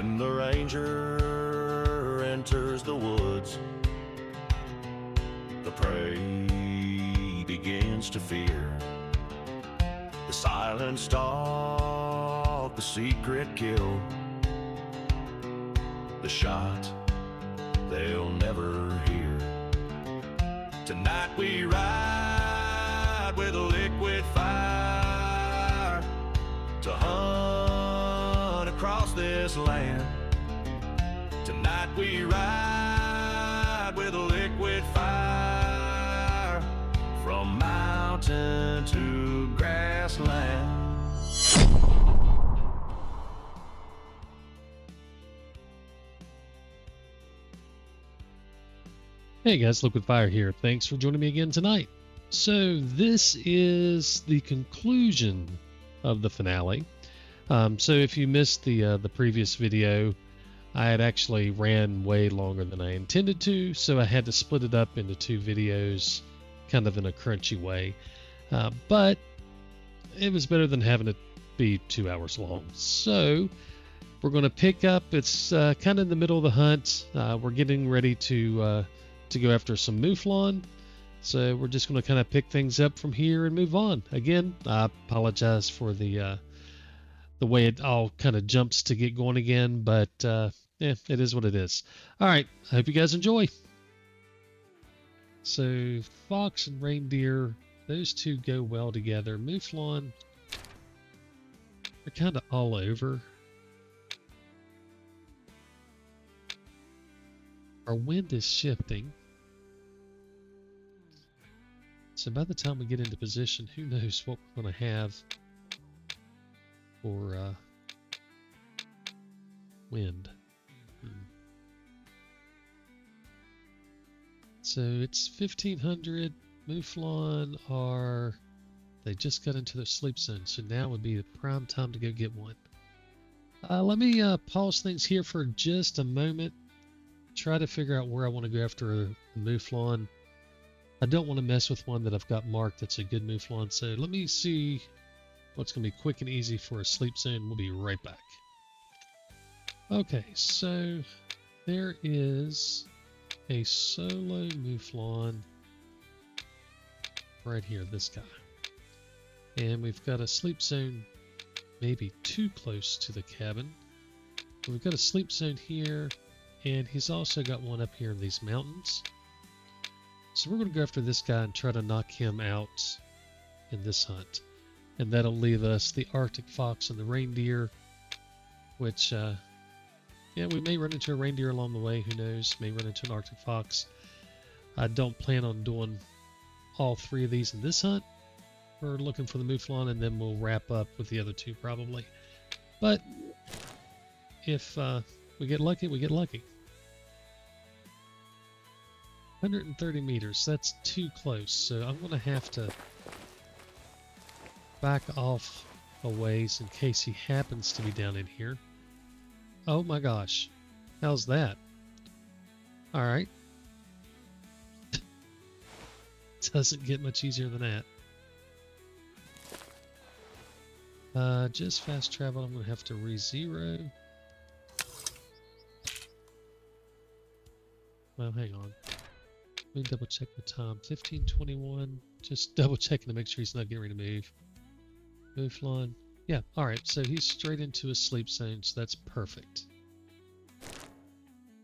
When the ranger enters the woods, the prey begins to fear. The silent stalk, the secret kill, the shot they'll never hear. Tonight we ride with a liquid fire to hunt across this land. Tonight we ride with a liquid fire from mountain to grassland. Hey guys, Liquid Fire here. Thanks for joining me again tonight. So this is the conclusion of the finale. So if you missed the previous video, I had actually ran way longer than I intended to, so I had to split it up into two videos, kind of in a crunchy way. But it was better than having it be 2 hours long. So we're going to pick up. It's kind of in the middle of the hunt. We're getting ready to go after some Mouflon. So we're just going to kind of pick things up from here and move on. Again, I apologize for the way it all kind of jumps to get going again, but yeah, it is what it is. All right, I hope you guys enjoy. So fox and reindeer, those two go well together. Mouflon, they're kind of all over. Our wind is shifting. So by the time we get into position, who knows what we're going to have for wind. So it's 1500. Mouflon they just got into their sleep zone, so now would be the prime time to go get one. Let me pause things here for just a moment. Try to figure out where I want to go after a Mouflon. I don't want to mess with one that I've got marked that's a good Mouflon, so let me see what's going to be quick and easy for a sleep zone. We'll be right back. Okay, so there is a solo Mouflon right here, this guy. And we've got a sleep zone maybe too close to the cabin. But we've got a sleep zone here, and he's also got one up here in these mountains. So we're going to go after this guy and try to knock him out in this hunt. And that'll leave us the Arctic fox and the reindeer, which, yeah, we may run into a reindeer along the way. Who knows? May run into an Arctic fox. I don't plan on doing all three of these in this hunt. We're looking for the Mouflon, and then we'll wrap up with the other two probably. But if we get lucky, we get lucky. 130 meters, that's too close, so I'm going to have to back off a ways in case he happens to be down in here. Oh my gosh, how's that? Alright. Doesn't get much easier than that. Just fast travel, I'm going to have to re-zero. Well, hang on. Let me double check the time. 15:21. Just double checking to make sure he's not getting ready to move. Mouflon. Yeah, alright, so he's straight into a sleep zone, so that's perfect.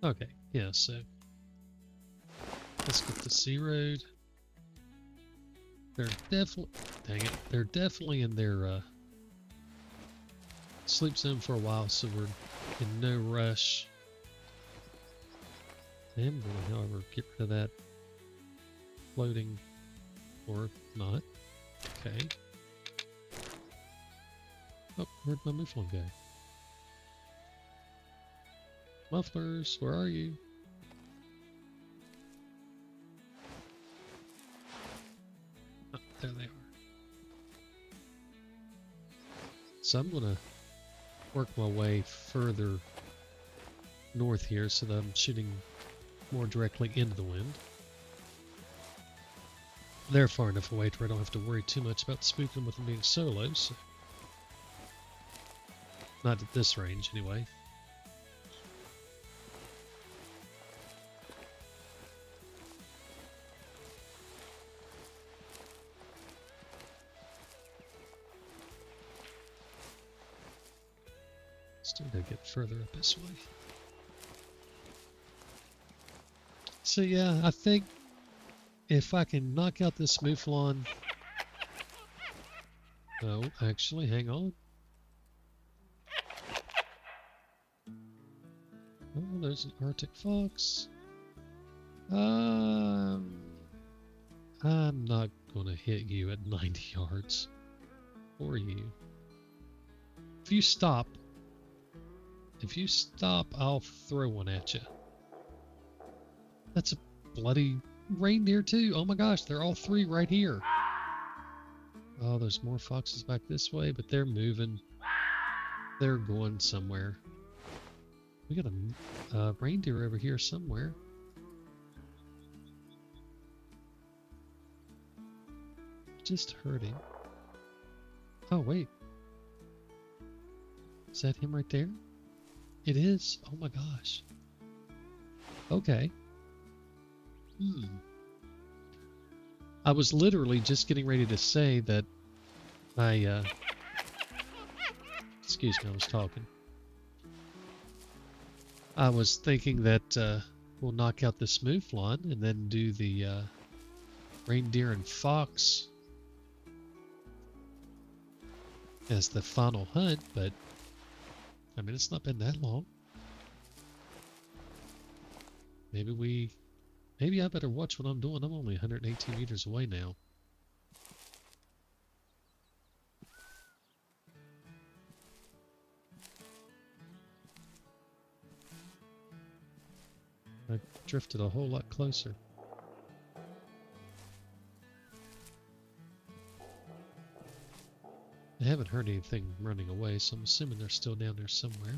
Okay, yeah, so let's get the zeroed. They're definitely, dang it, they're definitely in their sleep zone for a while, so we're in no rush. I am going to, however, get rid of that floating, or not. Okay. Oh, where'd my Mouflon go? Mufflers, where are you? Oh, there they are. So I'm going to work my way further north here so that I'm shooting more directly into the wind. They're far enough away to where I don't have to worry too much about spooking with them being solo, so not at this range anyway. Still gotta get further up this way. So yeah, I think if I can knock out this Mouflon... Oh, actually, hang on. Oh, there's an Arctic fox. I'm not gonna hit you at 90 yards. Or you. If you stop, I'll throw one at you. That's a bloody reindeer too. Oh my gosh, they're all three right here. Oh, there's more foxes back this way, but they're moving. They're going somewhere. We got a reindeer over here somewhere. Just heard him. Oh, wait. Is that him right there? It is? Oh my gosh. Okay. I was literally just getting ready to say that excuse me, I was talking. I was thinking that we'll knock out this Mouflon and then do the reindeer and fox as the final hunt, but I mean, it's not been that long. Maybe I better watch what I'm doing. I'm only 118 meters away now. I drifted a whole lot closer. I haven't heard anything running away, so I'm assuming they're still down there somewhere.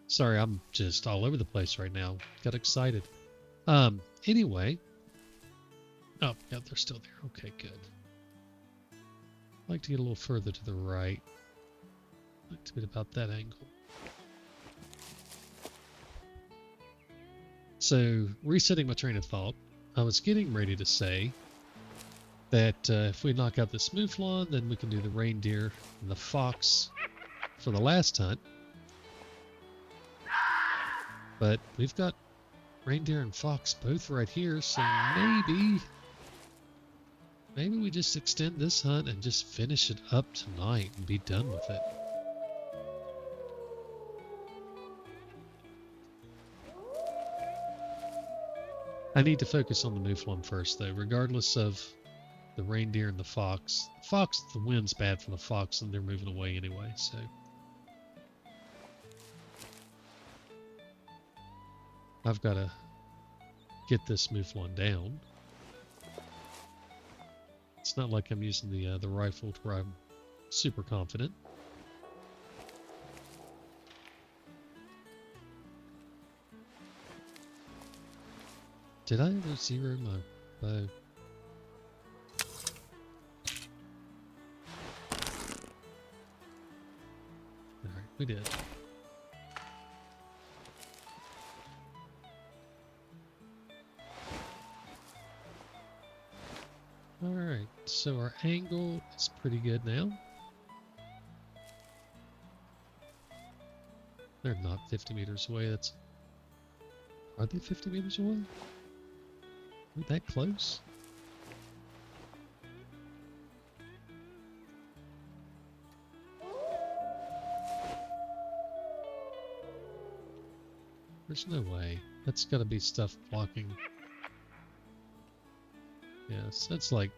Sorry, I'm just all over the place right now. Got excited. Anyway. Oh, yeah, they're still there. Okay, good. I'd like to get a little further to the right. I'd like to get about that angle. So, resetting my train of thought, I was getting ready to say that if we knock out this Mouflon, then we can do the reindeer and the fox for the last hunt. But we've got reindeer and fox both right here, so maybe we just extend this hunt and just finish it up tonight and be done with it. I need to focus on the Mouflon first, though, regardless of the reindeer and the fox. The wind's bad for the fox, and they're moving away anyway, so... I've got to get this Mouflon down. It's not like I'm using the rifle to where I'm super confident. Did I ever zero my bow? Alright, we did. Alright, so our angle is pretty good now. They're not 50 meters away. Are they 50 meters away? Are we that close? There's no way. That's gotta be stuff blocking. Yes, that's like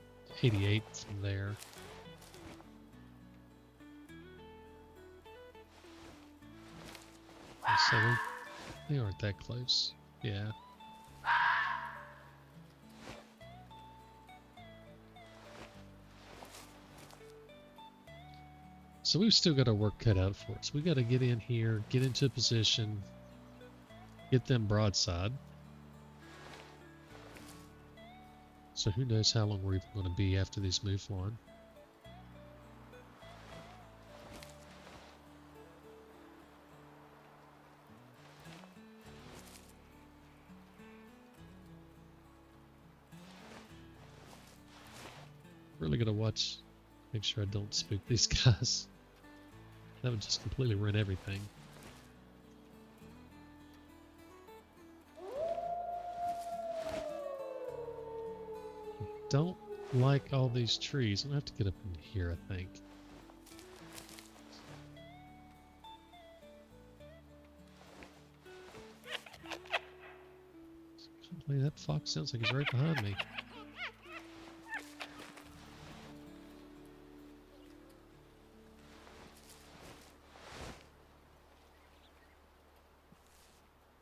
88 from there. So they aren't that close. Yeah. So we've still got our work cut out for us. We got to get in here, get into position, get them broadside. So who knows how long we're even going to be after these Mouflon. Really gotta watch, make sure I don't spook these guys. That would just completely ruin everything. Don't like all these trees. I'm gonna have to get up in here, I think. That fox sounds like he's right behind me.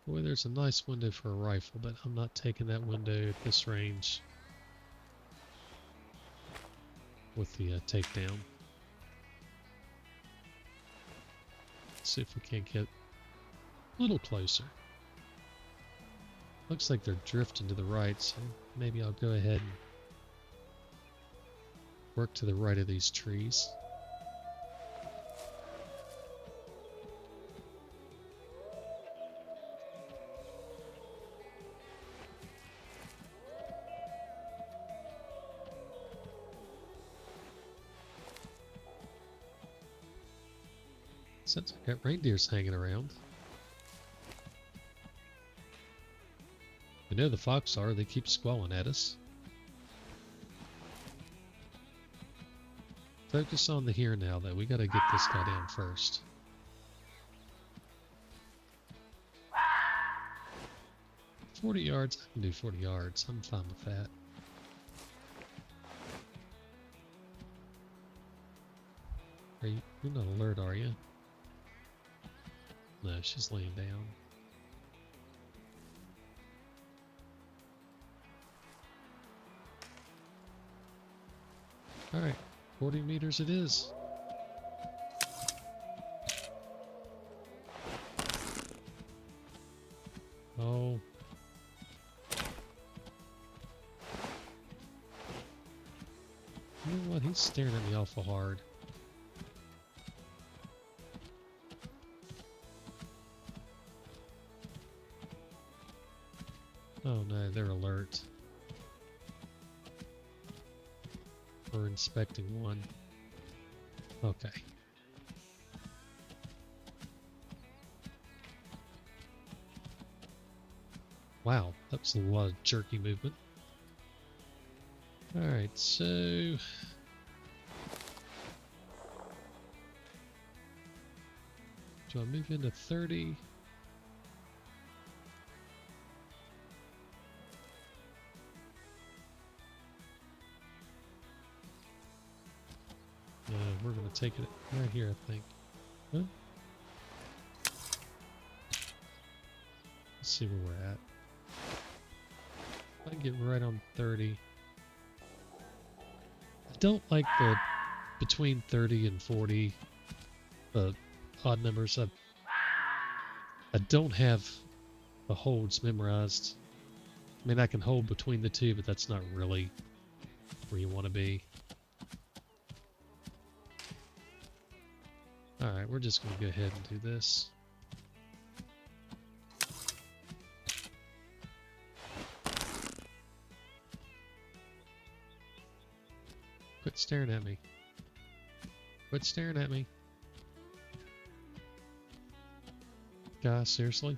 Boy, there's a nice window for a rifle, but I'm not taking that window at this range with the takedown. Let's see if we can't get a little closer. Looks like they're drifting to the right, so maybe I'll go ahead and work to the right of these trees. Since I've got reindeers hanging around. We know the fox are, they keep squalling at us. Focus on the here now, though. We gotta get this guy down first. "40 yards? I can do 40 yards. I'm fine with that. You're not alert, are you? No, she's laying down. Alright, 40 meters it is. Oh. You know what? He's staring at me awful hard. Oh no, they're alert. We're inspecting one. Okay. Wow, that was a lot of jerky movement. Alright, so... do I move into 30? We're going to take it right here, I think. Huh? Let's see where we're at. I get right on 30. I don't like the between 30 and 40 odd numbers. I don't have the holds memorized. I mean, I can hold between the two, but that's not really where you want to be. Alright, we're just going to go ahead and do this. Quit staring at me. Quit staring at me. Guys, seriously?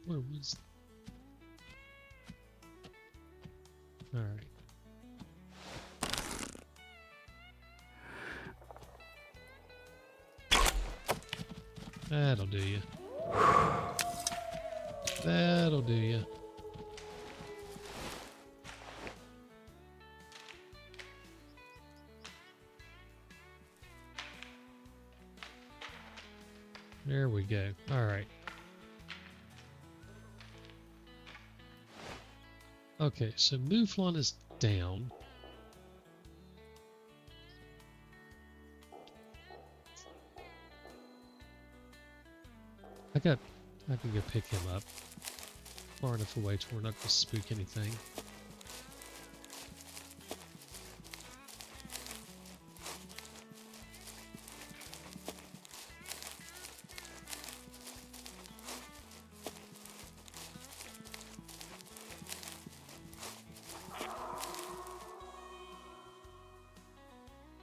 Where was... Alright. That'll do you. That'll do you. There we go. All right. Okay, so Mouflon is down. I can go pick him up far enough away to where we're not going to spook anything.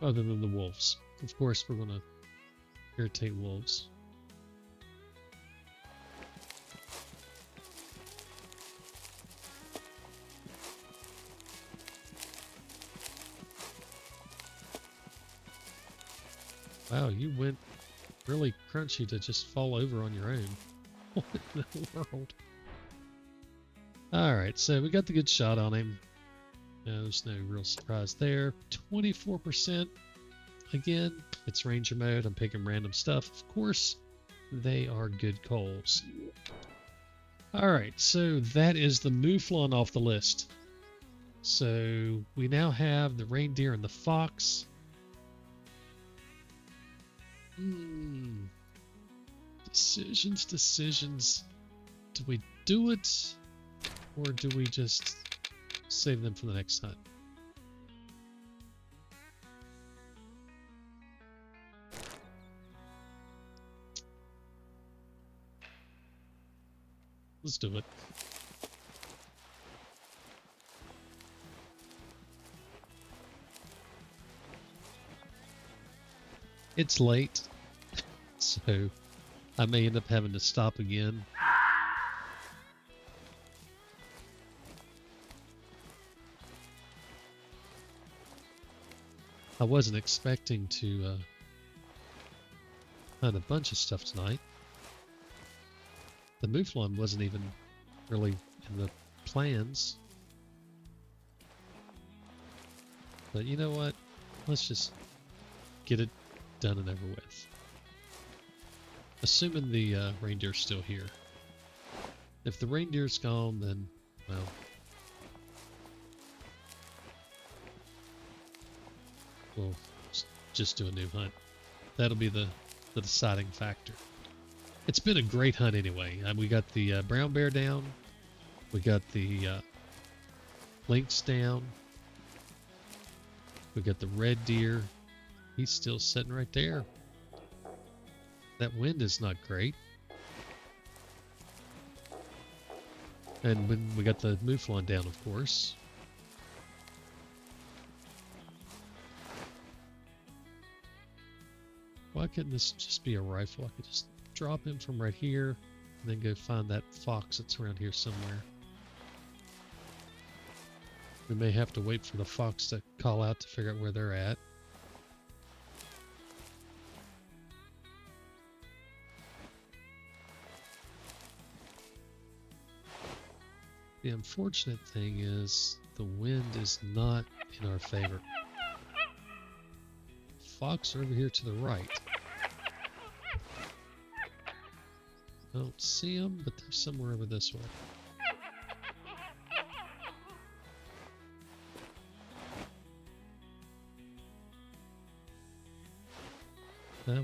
other than the wolves. Of course, we're going to irritate wolves. Wow, you went really crunchy to just fall over on your own. What in the world? Alright, so we got the good shot on him. No, there's no real surprise there. 24%. Again, it's Ranger mode. I'm picking random stuff. Of course, they are good coals. Alright, so that is the Mouflon off the list. So we now have the reindeer and the fox. Decisions. Do we do it? Or do we just save them for the next hunt? Let's do it. It's late, so I may end up having to stop again. I wasn't expecting to hunt a bunch of stuff tonight. The Mouflon wasn't even really in the plans. But you know what? Let's just get it done and over with. Assuming the reindeer's still here. If the reindeer's gone, then, well, we'll just do a new hunt. That'll be the deciding factor. It's been a great hunt anyway. We got the brown bear down. We got the lynx down. We got the red deer. He's still sitting right there. That wind is not great. And when we got the Mouflon down, of course. Why couldn't this just be a rifle? I could just drop him from right here and then go find that fox that's around here somewhere. We may have to wait for the fox to call out to figure out where they're at. The unfortunate thing is the wind is not in our favor. Fox are over here to the right. I don't see them, but they're somewhere over this way.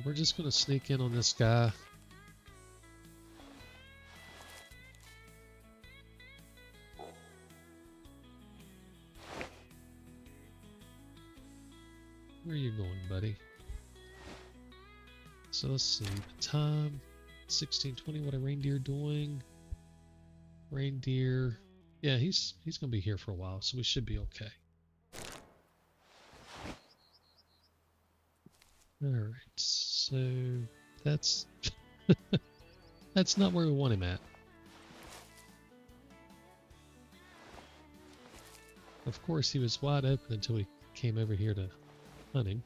We're just going to sneak in on this guy. Where are you going, buddy? So let's see. The time, 16:20. What a reindeer doing? Reindeer. Yeah, he's going to be here for a while, so we should be okay. Alright, so that's that's not where we want him at. Of course, he was wide open until we came over here to hunt him.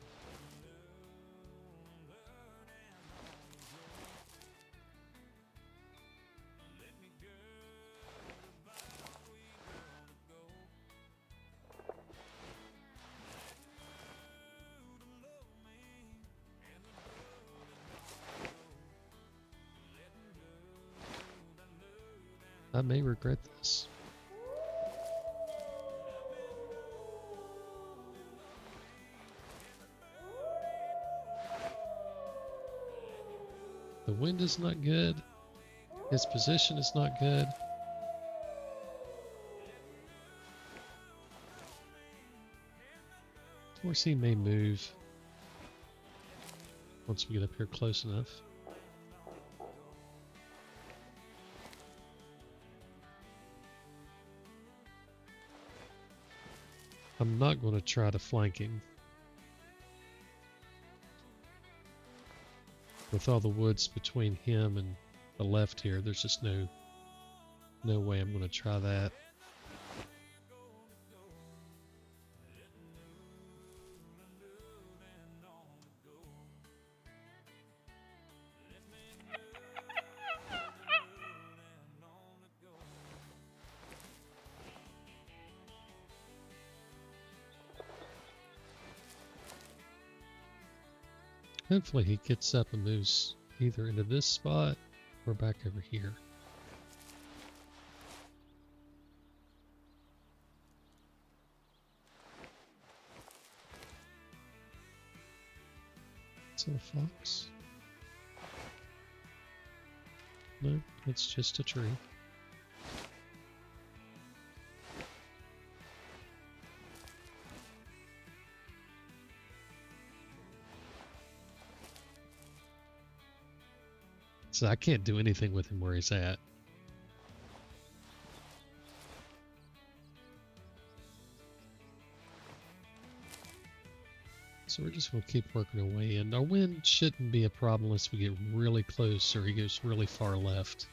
I may regret this. The wind is not good. His position is not good. Of course, he may move once we get up here close enough. I'm not going to try to flank him. with all the woods between him and the left here, there's just no way I'm going to try that. Hopefully he gets up and moves either into this spot or back over here. Is that a fox? No, it's just a tree. So I can't do anything with him where he's at. So we're just going to keep working our way in. Our wind shouldn't be a problem unless we get really close or he goes really far left.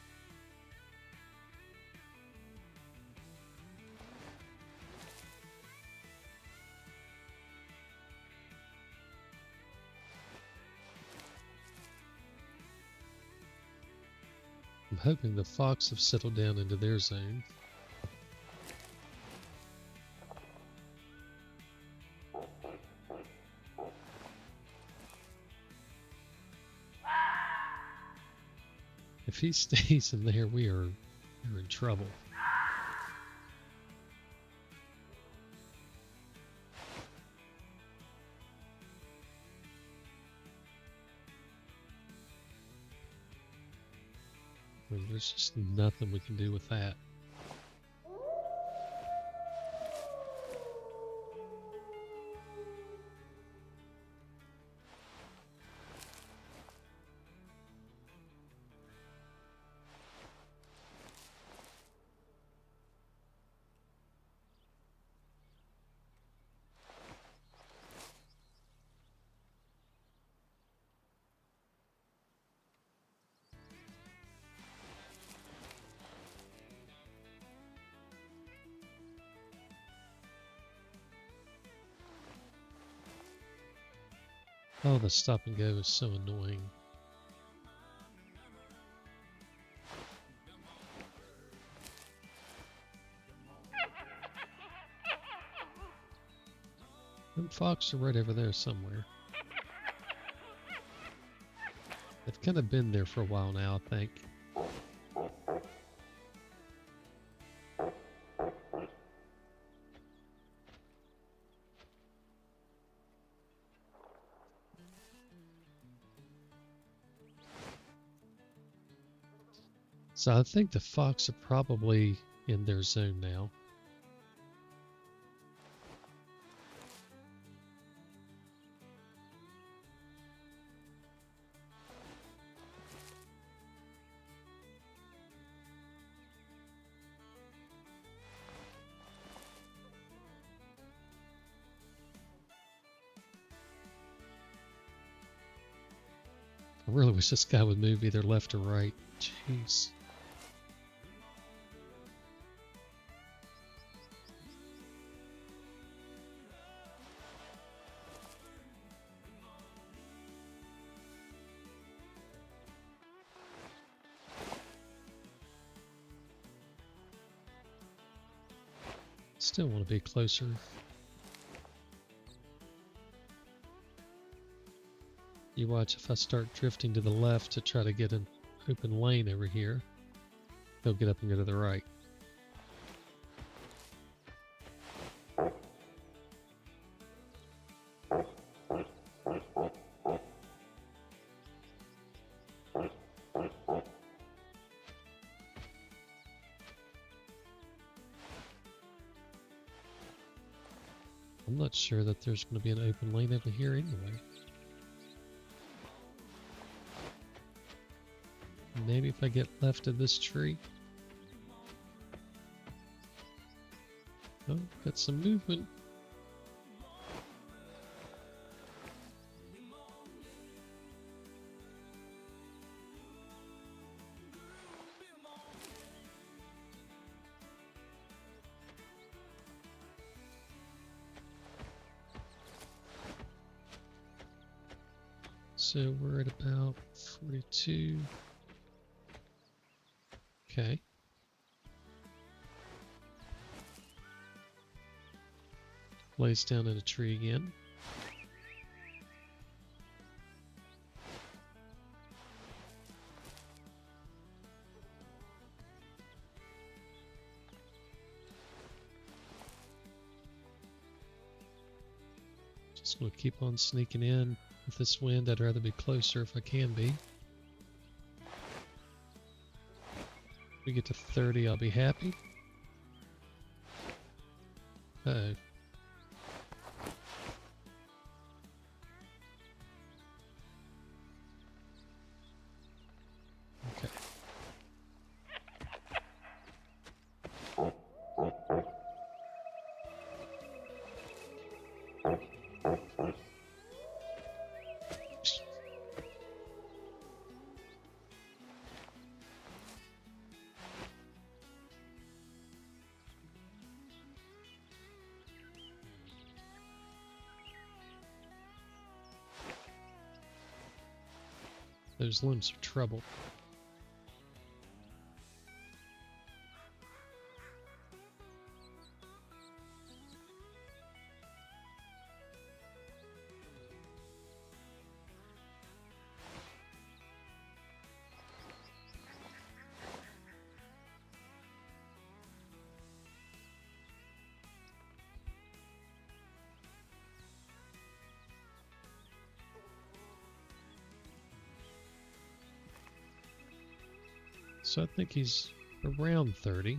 I'm hoping the fox have settled down into their zone. If he stays in there, we're in trouble. And there's just nothing we can do with that. Oh, the stop and go is so annoying. Them fox are right over there somewhere. They've kind of been there for a while now, I think. So I think the fox are probably in their zone now. I really wish this guy would move either left or right. Jeez. Still want to be closer. You watch if I start drifting to the left to try to get an open lane over here, he'll get up and go to the right. I'm not sure that there's going to be an open lane over here anyway. Maybe if I get left of this tree. Oh, got some movement. So we're at about 42. Okay. Lays down in a tree again. Just going to keep on sneaking in. With this wind, I'd rather be closer if I can be. If we get to 30, I'll be happy. Uh-oh. Okay. Those limbs are trouble. So I think he's around 30.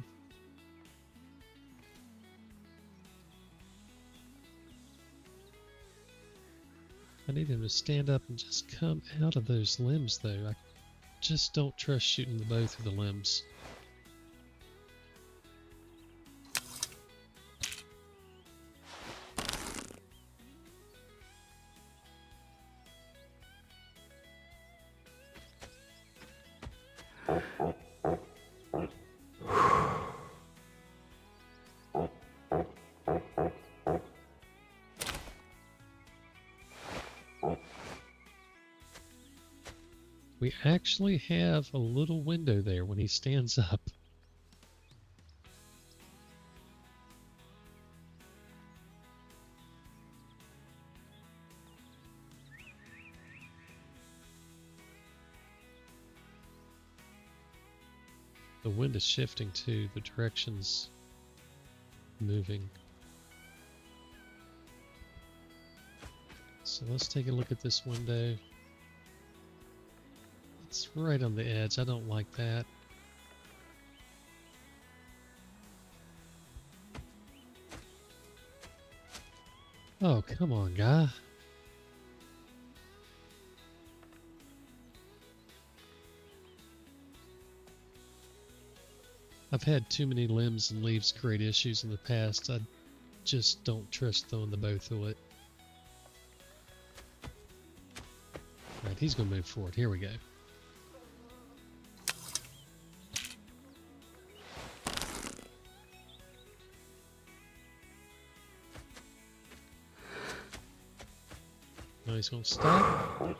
I need him to stand up and just come out of those limbs, though. I just don't trust shooting the bow through the limbs. We actually have a little window there when he stands up. The wind is shifting too, the direction's moving. So let's take a look at this window. It's right on the edge. I don't like that. Oh, come on, guy. I've had too many limbs and leaves create issues in the past. I just don't trust throwing the bow through it. Right, he's going to move forward. Here we go. Now he's going to stop.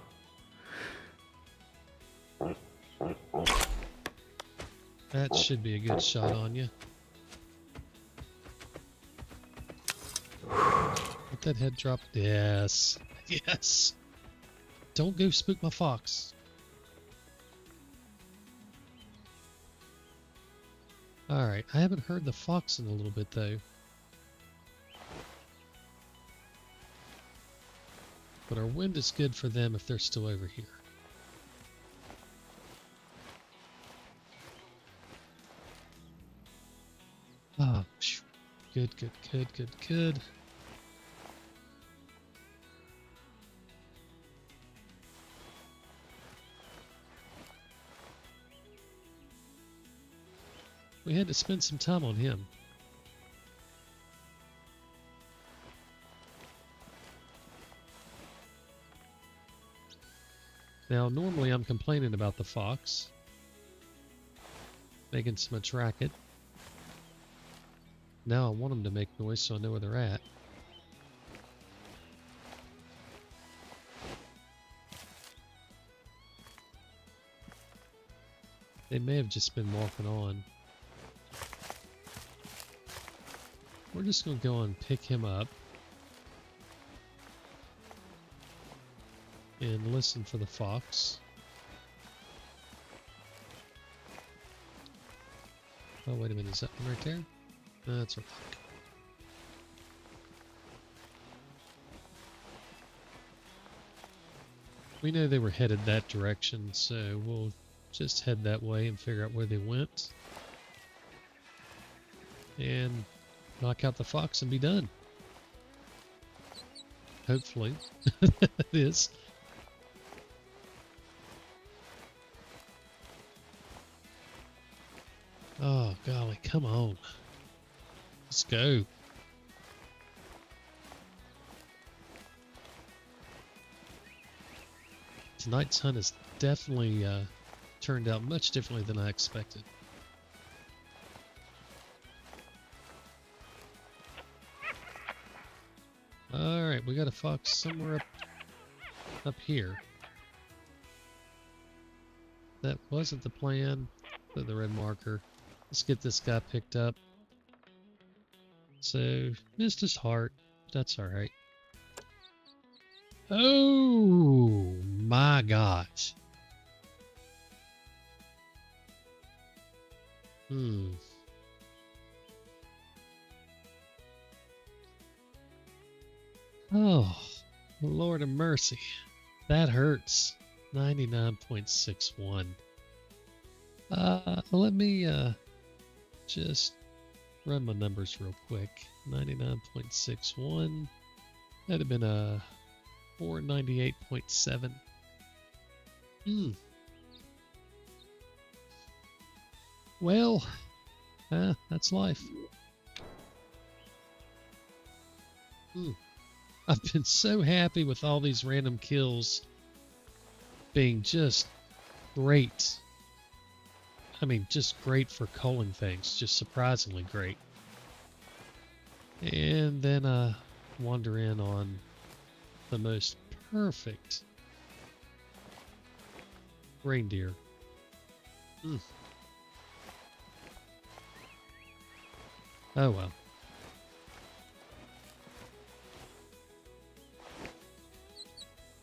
That should be a good shot on you. Let that head drop. Yes. Yes. Don't go spook my fox. Alright, I haven't heard the fox in a little bit though. But our wind is good for them if they're still over here. Ah, good, good, good, good, good. We had to spend some time on him. Now, normally I'm complaining about the fox making so much racket. Now I want them to make noise so I know where they're at. They may have just been walking on. We're just going to go and pick him up. And listen for the fox. Oh, wait a minute. Is that one right there? No, that's a rock. We know they were headed that direction, so we'll just head that way and figure out where they went. And knock out the fox and be done. Hopefully. It is. Oh, golly, come on. Let's go. Tonight's hunt has definitely turned out much differently than I expected. Alright, we got a fox somewhere up here. That wasn't the plan. Put the red marker. Let's get this guy picked up. So, missed his heart. That's alright. Oh my gosh. Oh, Lord of mercy. That hurts. 99.61. Let me just run my numbers real quick. 99.61. That'd have been a 498.7. Well, that's life. I've been so happy with all these random kills being just great. I mean, just great for culling things. Just surprisingly great. And then wander in on the most perfect reindeer. Oh well.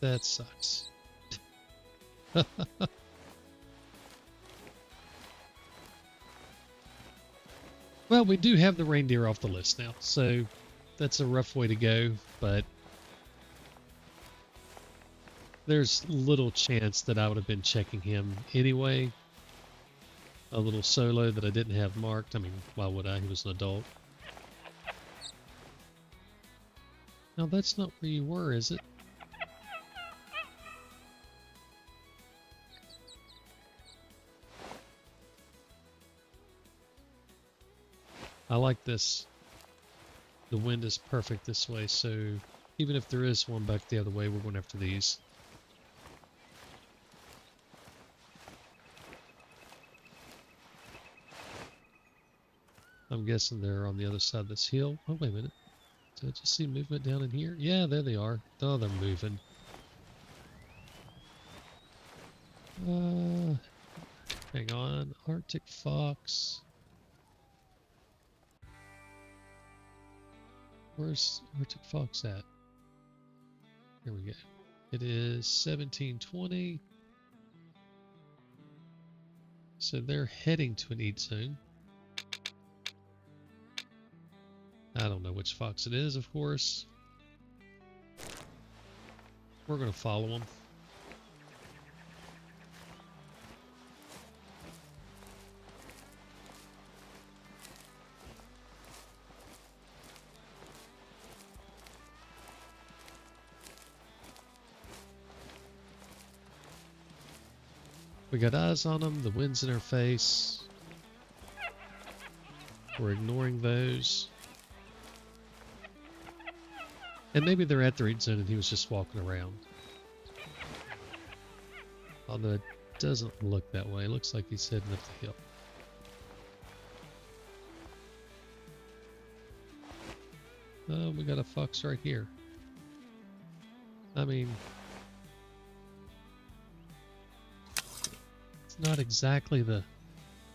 That sucks. Well, we do have the reindeer off the list now, so that's a rough way to go, but there's little chance that I would have been checking him anyway. A little solo that I didn't have marked. I mean, why would I? He was an adult. No, that's not where you were, is it? I like this. The wind is perfect this way, so even if there is one back the other way, we're going after these. I'm guessing they're on the other side of this hill. Oh, wait a minute. Did I just see movement down in here? Yeah, there they are. Oh, they're moving. Hang on. Arctic fox. Where's Arctic fox at? Here we go. It is 1720. So they're heading to an eat zone. I don't know which fox it is, of course. We're going to follow them. We got eyes on them, the wind's in our face. We're ignoring those. And maybe they're at the eat zone and he was just walking around. Although it doesn't look that way. It looks like he's heading up the hill. Oh, we got a fox right here. I mean, it's not exactly the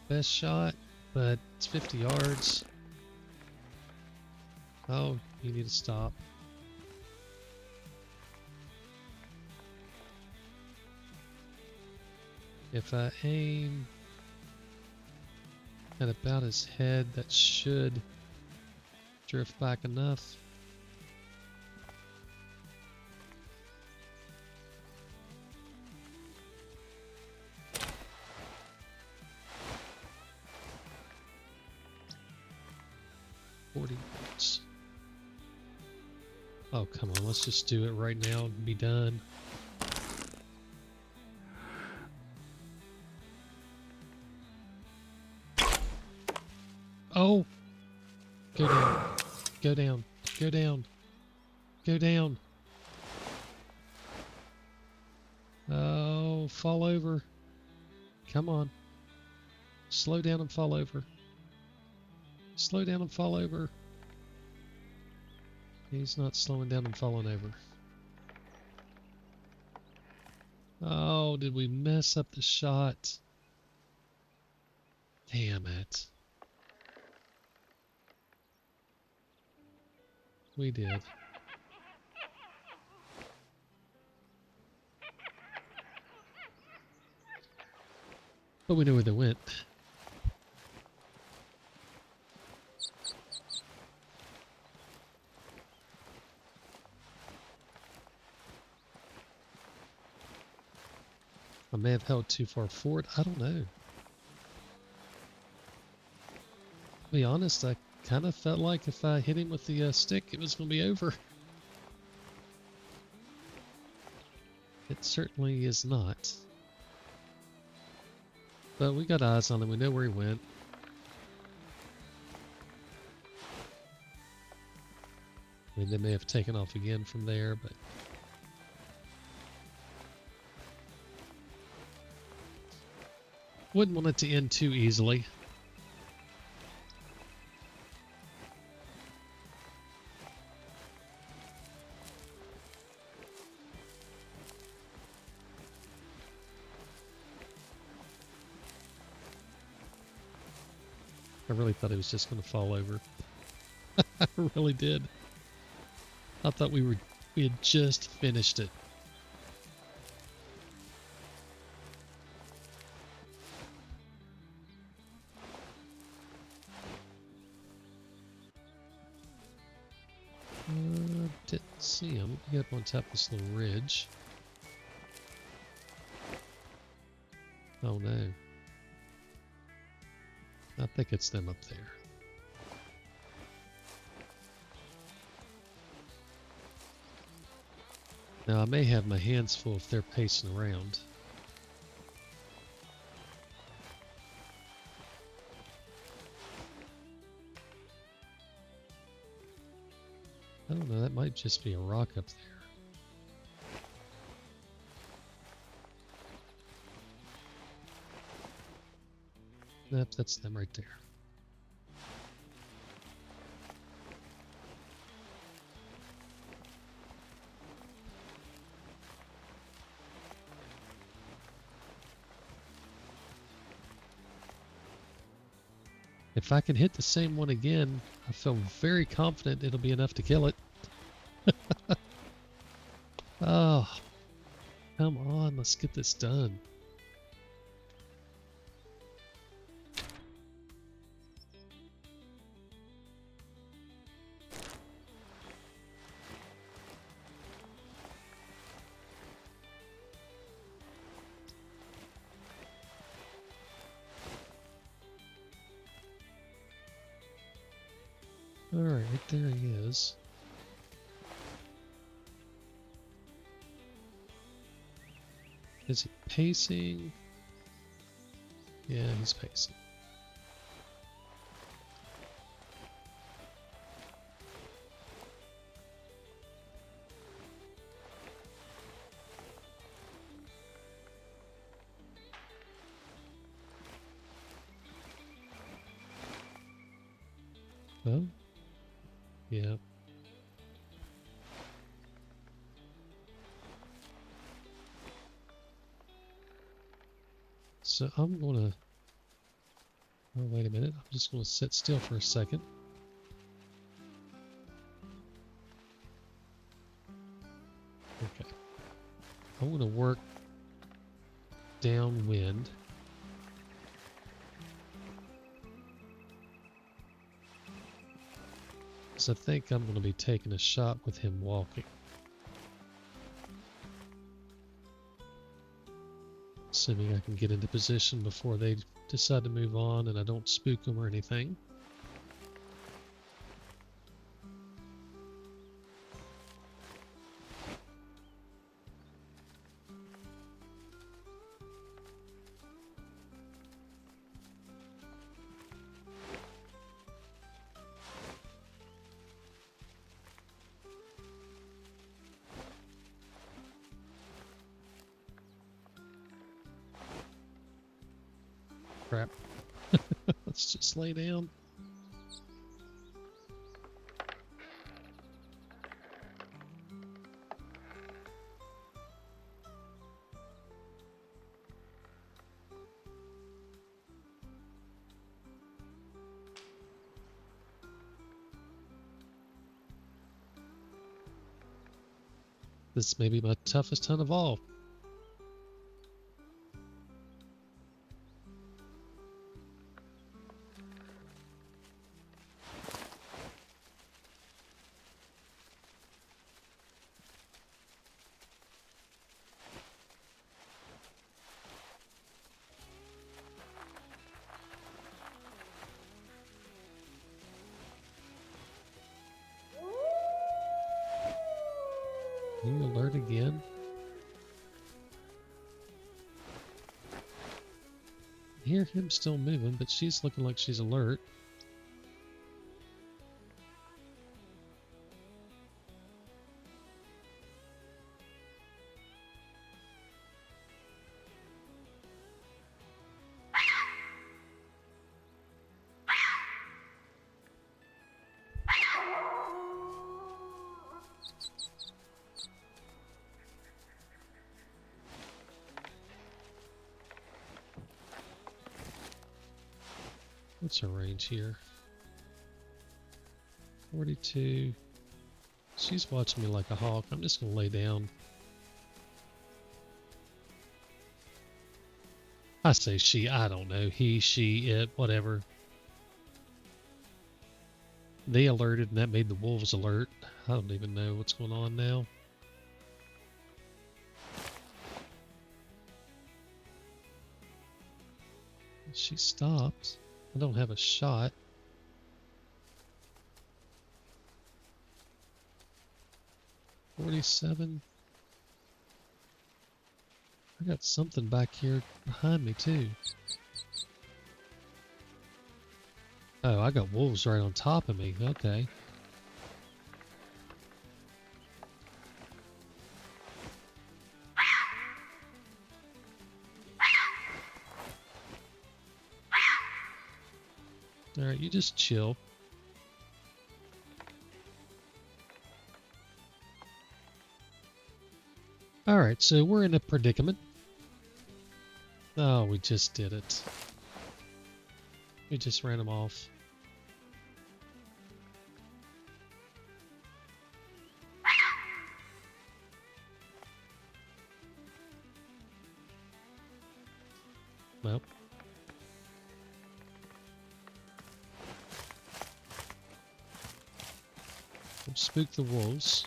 best shot, but it's 50 yards. Oh, you need to stop. If I aim at about his head, that should drift back enough. $40. Oh, come on, let's just do it right now and be done. Oh! Go down. Go down. Go down. Go down. Oh, fall over. Come on. Slow down and fall over. Slow down and fall over. He's not slowing down and falling over. Oh, did we mess up the shot? Damn it. We did. But we know where they went. I may have held too far forward. I don't know. To be honest, I kind of felt like if I hit him with the stick, it was going to be over. It certainly is not. But we got eyes on him. We know where he went. I mean, they may have taken off again from there, but... wouldn't want it to end too easily. I really thought it was just going to fall over. I really did. I thought we had just finished it. Didn't see him. He up on top of this little ridge. Oh no. I think it's them up there. Now I may have my hands full if they're pacing around. I don't know, that might just be a rock up there. Nope, that's them right there. If I can hit the same one again, I feel very confident it'll be enough to kill it. Oh, come on, let's get this done. Alright, right there he is. Is he pacing? Yeah, he's pacing. Oh, yeah. So I'm gonna Oh, wait a minute. I'm just going to sit still for a second. Okay. I want to work downwind. Because I think I'm going to be taking a shot with him walking. Assuming I can get into position before they decide to move on and I don't spook them or anything. Crap. Let's just lay down. This may be my toughest hunt of all. You alert again? I hear him still moving, but she's looking like she's alert. What's her range here? 42. She's watching me like a hawk. I'm just going to lay down. I say she, I don't know. He, she, it, whatever. They alerted and that made the wolves alert. I don't even know what's going on now. She stopped. I don't have a shot. $47. I got something back here behind me too. Oh, I got wolves right on top of me. Okay. Alright, you just chill. Alright, so we're in a predicament. Oh, we just did it. We just ran them off. Well. We'll spook the wolves.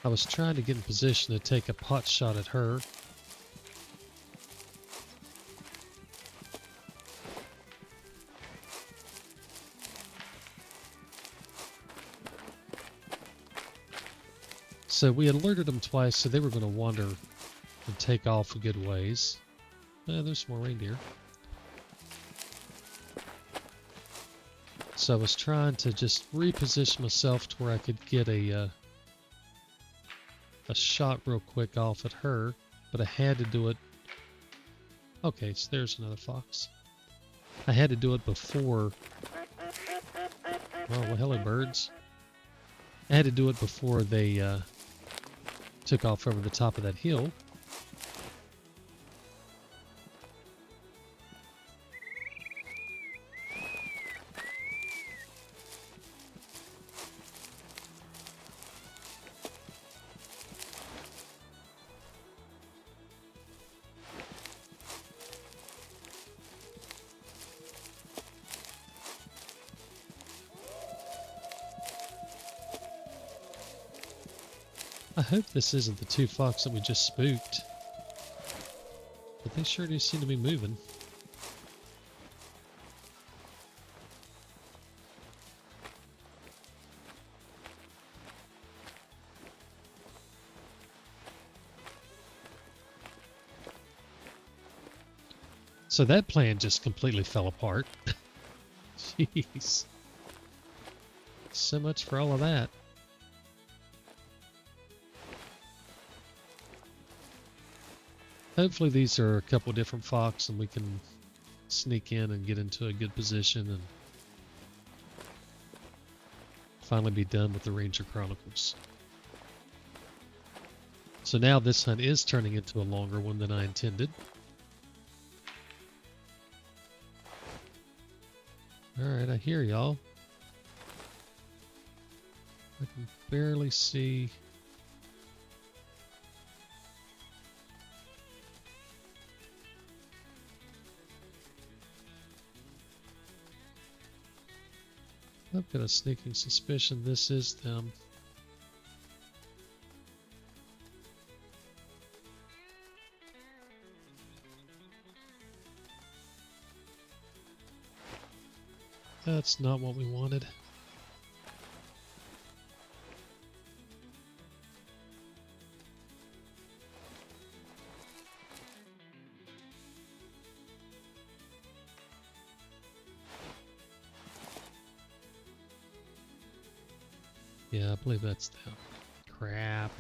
I was trying to get in position to take a pot shot at her. So we alerted them twice, so they were going to wander and take off a good ways. There's more reindeer. So I was trying to just reposition myself to where I could get a shot real quick off at her, but I had to do it. Okay, so there's another fox. I had to do it before. Oh, well, hello, birds. I had to do it before they took off over the top of that hill. I hope this isn't the two fox that we just spooked. But they sure do seem to be moving. So that plan just completely fell apart. Jeez. So much for all of that. Hopefully these are a couple different fox and we can sneak in and get into a good position and finally be done with the Ranger Chronicles. So now this hunt is turning into a longer one than I intended. Alright, I hear y'all. I can barely see. I've got a sneaking suspicion this is them. That's not what we wanted. Yeah, I believe that's them. Crap.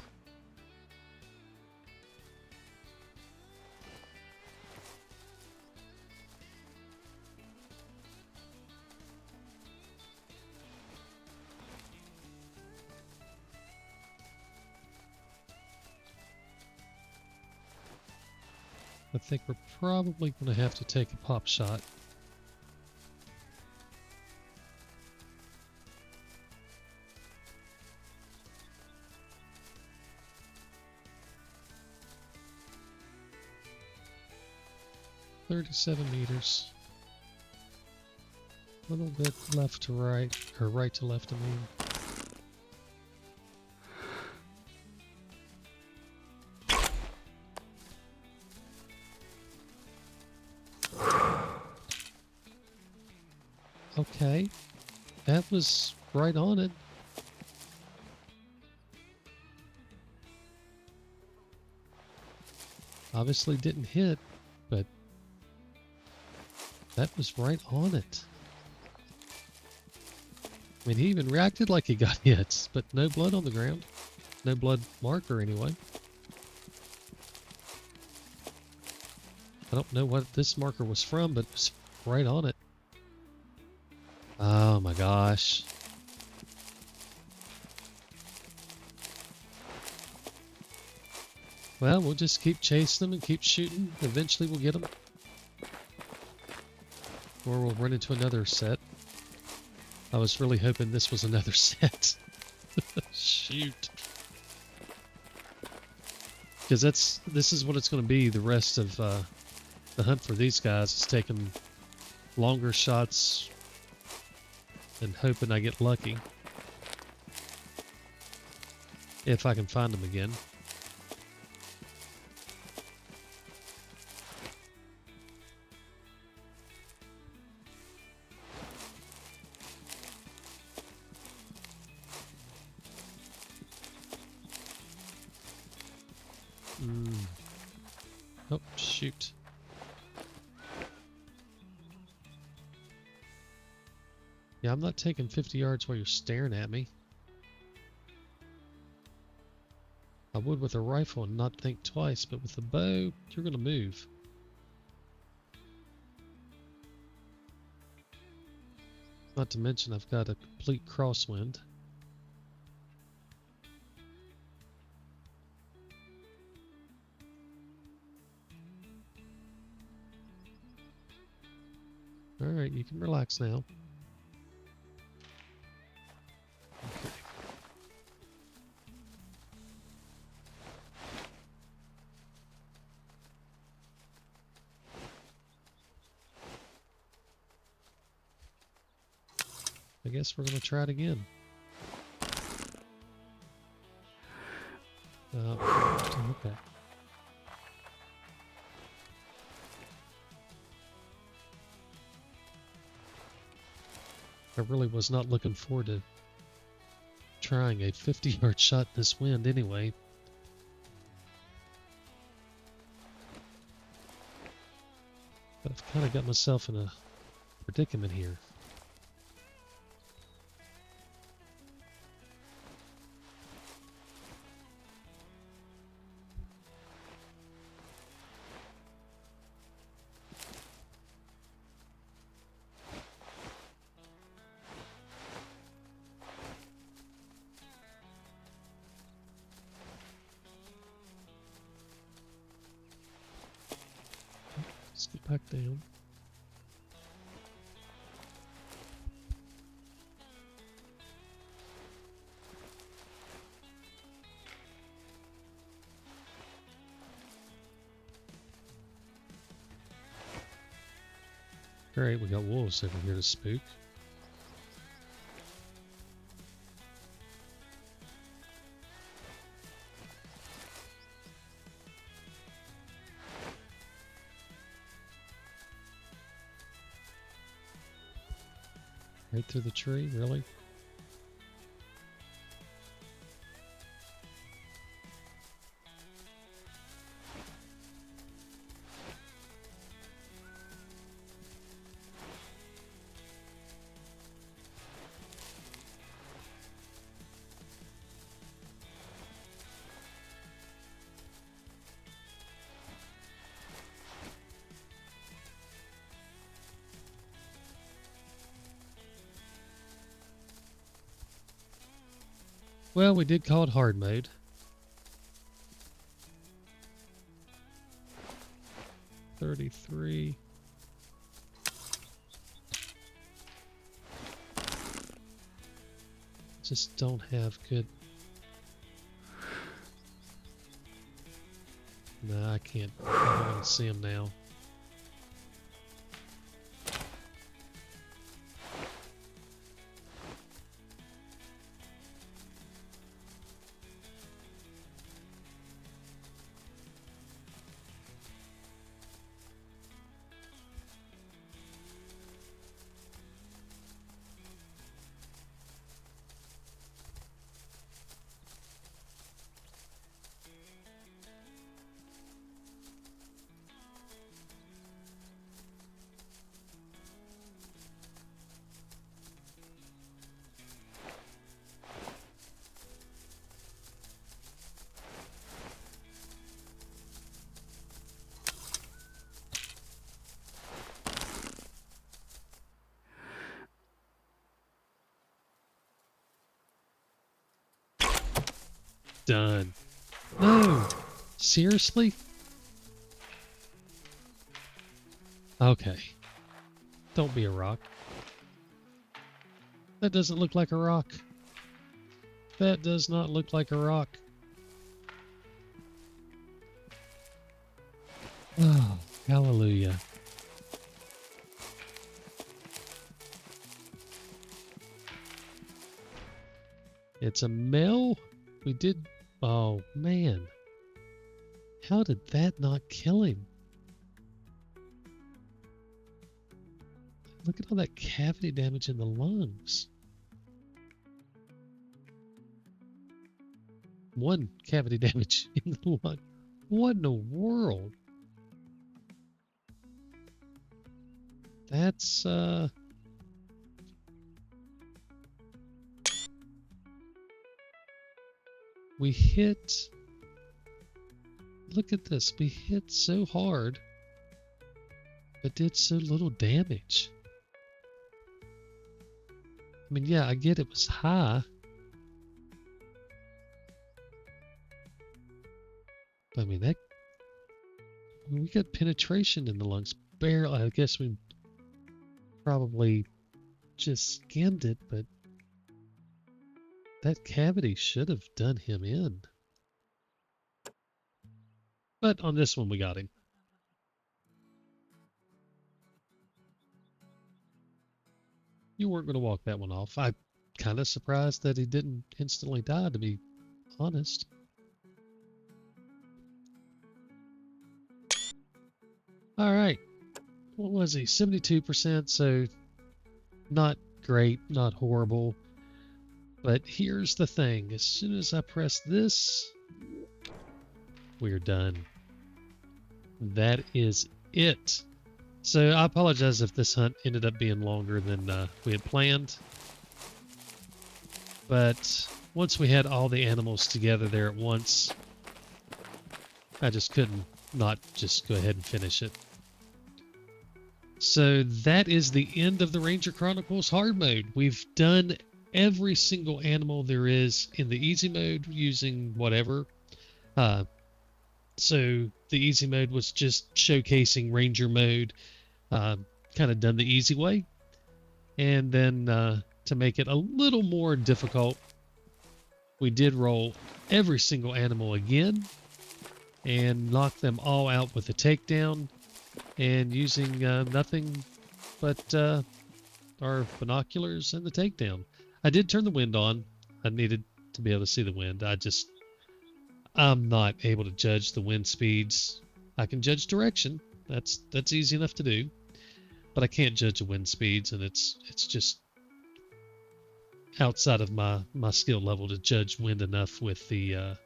I think we're probably going to have to take a pop shot. "37 meters. A little bit left to right, or right to left, I mean. Okay, that was right on it. Obviously didn't hit, but that was right on it. I mean, he even reacted like he got hits, but no blood on the ground. No blood marker anyway. I don't know what this marker was from, but it was right on it. Oh my gosh. Well, we'll just keep chasing them and keep shooting. Eventually we'll get them. Or we'll run into another set. I was really hoping this was another set. Shoot. Because this is what it's going to be the rest of the hunt for these guys. Is taking longer shots and hoping I get lucky. If I can find them again. Oh, shoot. Yeah, I'm not taking 50 yards while you're staring at me. I would with a rifle and not think twice, but with a bow, you're going to move. Not to mention I've got a complete crosswind. Alright, you can relax now. Okay. I guess we're going to try it again. Okay. I really was not looking forward to trying a 50-yard shot in this wind anyway. But I've kind of got myself in a predicament here. Let's get back down. Great, we got wolves over here to spook. Right through the tree, really? Well, we did call it hard mode. $33. Just don't have good. No, I can't. I don't want to see them now. Done. No! Seriously? Okay. Don't be a rock. That doesn't look like a rock. That does not look like a rock. Oh, hallelujah. It's a male? We did... Oh, man. How did that not kill him? Look at all that cavity damage in the lungs. One cavity damage in the lung. What in the world? That's, we hit... Look at this. We hit so hard, but did so little damage. I mean, yeah, I get it was high. But I mean, that... We got penetration in the lungs. Barely. I guess we probably just skimmed it, but that cavity should have done him in. But on this one, we got him. You weren't going to walk that one off. I'm kind of surprised that he didn't instantly die, to be honest. All right. What was he? 72%. So not great, not horrible. But here's the thing. As soon as I press this, we're done. That is it. So I apologize if this hunt ended up being longer than we had planned. But once we had all the animals together there at once, I just couldn't not just go ahead and finish it. So that is the end of the Ranger Chronicles hard mode. We've done every single animal there is in the easy mode using whatever. So the easy mode was just showcasing Ranger mode, kind of done the easy way. And then to make it a little more difficult, we did roll every single animal again and knock them all out with a takedown and using nothing but our binoculars and the takedown. I did turn the wind on. I needed to be able to see the wind. I'm not able to judge the wind speeds. I can judge direction. That's easy enough to do. But I can't judge the wind speeds, and it's just outside of my skill level to judge wind enough with the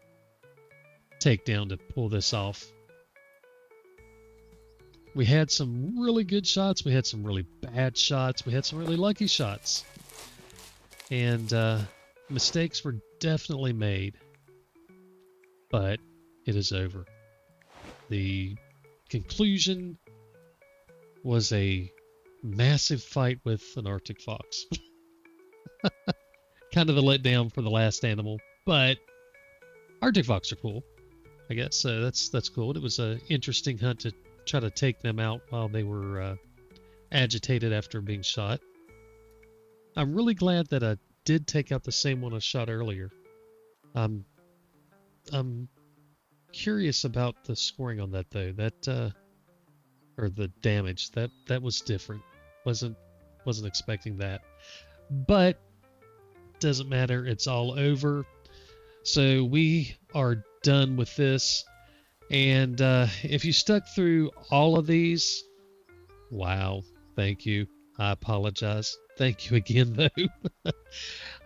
takedown to pull this off. We had some really good shots. We had some really bad shots. We had some really lucky shots. And mistakes were definitely made. But it is over. The conclusion was a massive fight with an Arctic fox. Kind of a letdown for the last animal, but Arctic fox are cool, I guess. So that's cool. It was an interesting hunt to try to take them out while they were agitated after being shot. I'm really glad that I did take out the same one I shot earlier. I'm curious about the scoring on that though. That or the damage that was different. Wasn't expecting that, but doesn't matter. It's all over. So we are done with this. And if you stuck through all of these, wow, thank you. I apologize. Thank you again, though.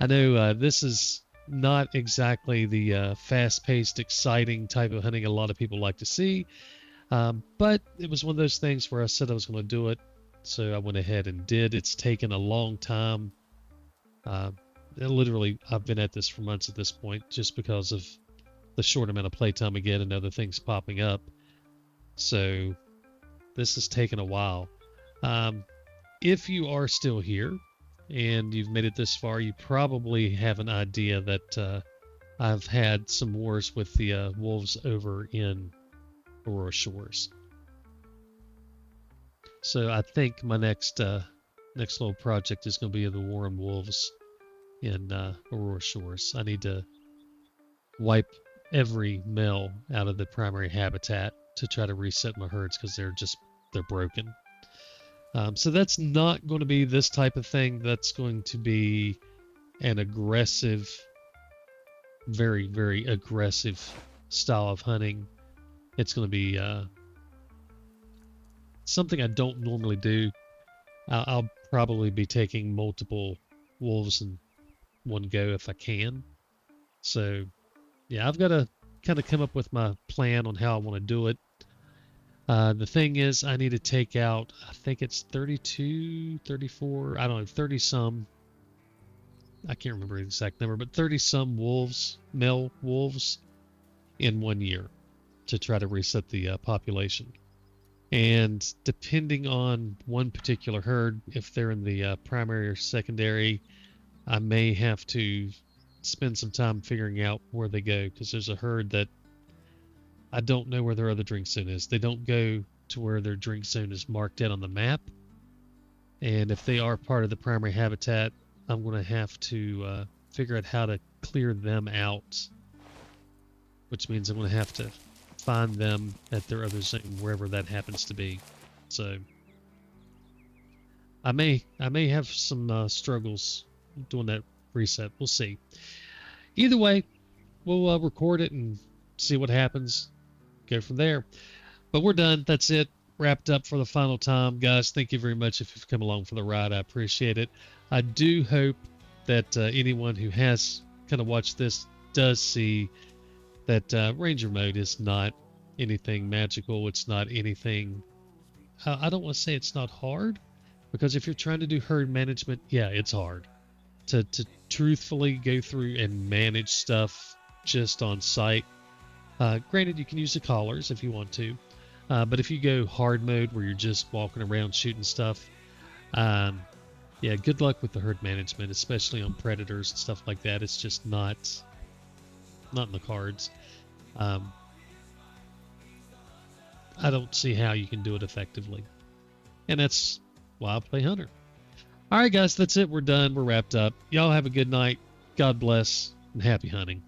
I know this is not exactly the fast-paced, exciting type of hunting a lot of people like to see, but it was one of those things where I said I was going to do it, so I went ahead and did. It's taken a long time. Literally, I've been at this for months at this point, just because of the short amount of playtime again and other things popping up. So this has taken a while. If you are still here and you've made it this far, you probably have an idea that I've had some wars with the wolves over in Aurora Shores. So I think my next little project is going to be the war on wolves in Aurora Shores. I need to wipe every male out of the primary habitat to try to reset my herds because they're broken. So that's not going to be this type of thing. That's going to be an aggressive, very, very aggressive style of hunting. It's going to be something I don't normally do. I'll probably be taking multiple wolves in one go if I can. So yeah, I've got to kind of come up with my plan on how I want to do it. The thing is, I need to take out, I think it's 32, 34, I don't know, 30 some. I can't remember the exact number, but 30 some wolves, male wolves, in 1 year to try to reset the population. And depending on one particular herd, if they're in the primary or secondary, I may have to spend some time figuring out where they go, because there's a herd that I don't know where their other drink zone is. They don't go to where their drink zone is marked out on the map. And if they are part of the primary habitat, I'm going to have to figure out how to clear them out, which means I'm going to have to find them at their other zone, wherever that happens to be. So I may have some struggles doing that reset. We'll see. Either way, we'll record it and see what happens. Go from there. But we're done. That's it. wrapped up for the final time. Guys, thank you very much if you've come along for the ride. I appreciate it. I do hope that anyone who has kind of watched this does see that Ranger mode is not anything magical. It's not anything. I don't want to say it's not hard, because if you're trying to do herd management, yeah, it's hard to truthfully go through and manage stuff just on site. Granted, you can use the collars if you want to, but if you go hard mode where you're just walking around shooting stuff, um, yeah, good luck with the herd management, especially on predators and stuff like that. It's just not in the cards. Um, I don't see how you can do it effectively, and that's why I play hunter. All right, guys, that's it. We're done. We're wrapped up. Y'all have a good night. God bless and happy hunting.